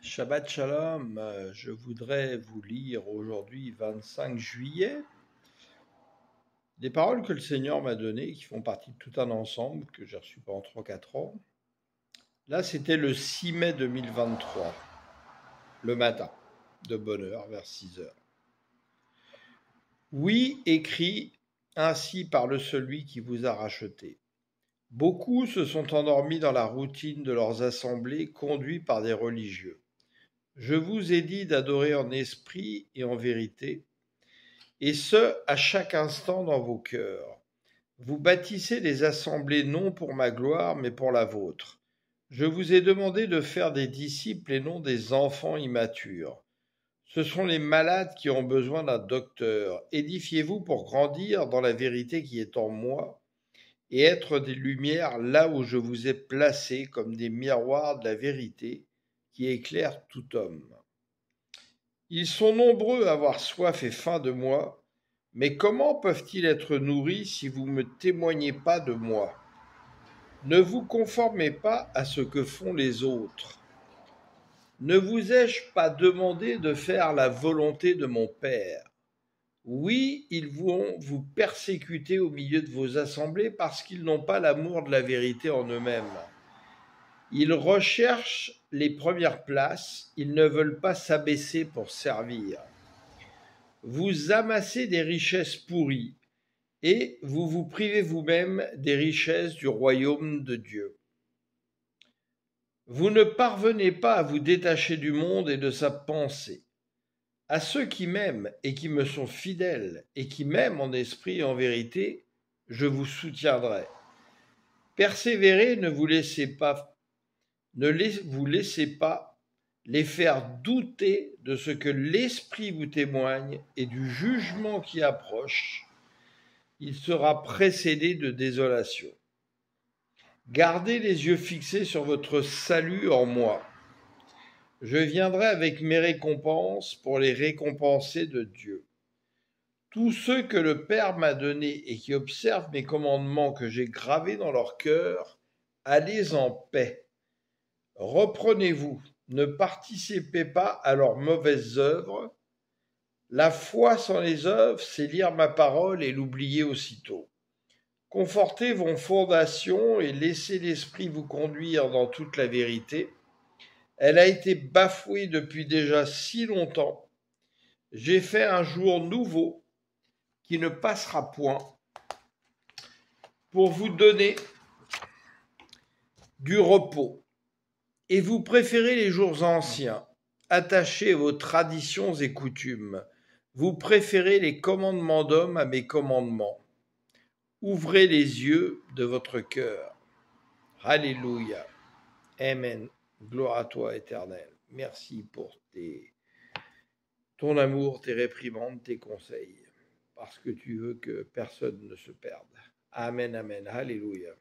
Shabbat Shalom, je voudrais vous lire aujourd'hui, 25 juillet, des paroles que le Seigneur m'a données, qui font partie de tout un ensemble que j'ai reçu pendant 3-4 ans. Là, c'était le 6 mai 2023, le matin, de bonne heure, vers 6 heures. Oui, écrit ainsi par le celui qui vous a racheté. Beaucoup se sont endormis dans la routine de leurs assemblées conduits par des religieux. Je vous ai dit d'adorer en esprit et en vérité, et ce, à chaque instant dans vos cœurs. Vous bâtissez des assemblées non pour ma gloire, mais pour la vôtre. Je vous ai demandé de faire des disciples et non des enfants immatures. Ce sont les malades qui ont besoin d'un docteur. Édifiez-vous pour grandir dans la vérité qui est en moi et être des lumières là où je vous ai placés comme des miroirs de la vérité qui éclairent tout homme. Ils sont nombreux à avoir soif et faim de moi, mais comment peuvent-ils être nourris si vous ne me témoignez pas de moi? Ne vous conformez pas à ce que font les autres. Ne vous ai-je pas demandé de faire la volonté de mon Père? Oui, ils vont vous persécuter au milieu de vos assemblées parce qu'ils n'ont pas l'amour de la vérité en eux-mêmes. Ils recherchent les premières places, ils ne veulent pas s'abaisser pour servir. Vous amassez des richesses pourries et vous vous privez vous-même des richesses du royaume de Dieu. Vous ne parvenez pas à vous détacher du monde et de sa pensée. À ceux qui m'aiment et qui me sont fidèles et qui m'aiment en esprit et en vérité, je vous soutiendrai. Persévérez, ne vous laissez pas les faire douter de ce que l'Esprit vous témoigne et du jugement qui approche. Il sera précédé de désolation. Gardez les yeux fixés sur votre salut en moi. Je viendrai avec mes récompenses pour les récompenser de Dieu. Tous ceux que le Père m'a donnés et qui observent mes commandements que j'ai gravés dans leur cœur, allez en paix. Reprenez-vous, ne participez pas à leurs mauvaises œuvres. La foi sans les œuvres, c'est lire ma parole et l'oublier aussitôt. Confortez vos fondations et laissez l'Esprit vous conduire dans toute la vérité. Elle a été bafouée depuis déjà si longtemps. J'ai fait un jour nouveau qui ne passera point pour vous donner du repos. Et vous préférez les jours anciens, attachés à vos traditions et coutumes. Vous préférez les commandements d'hommes à mes commandements. Ouvrez les yeux de votre cœur. Alléluia. Amen. Gloire à toi, Éternel. Merci pour ton amour, tes réprimandes, tes conseils, parce que tu veux que personne ne se perde. Amen, amen. Alléluia.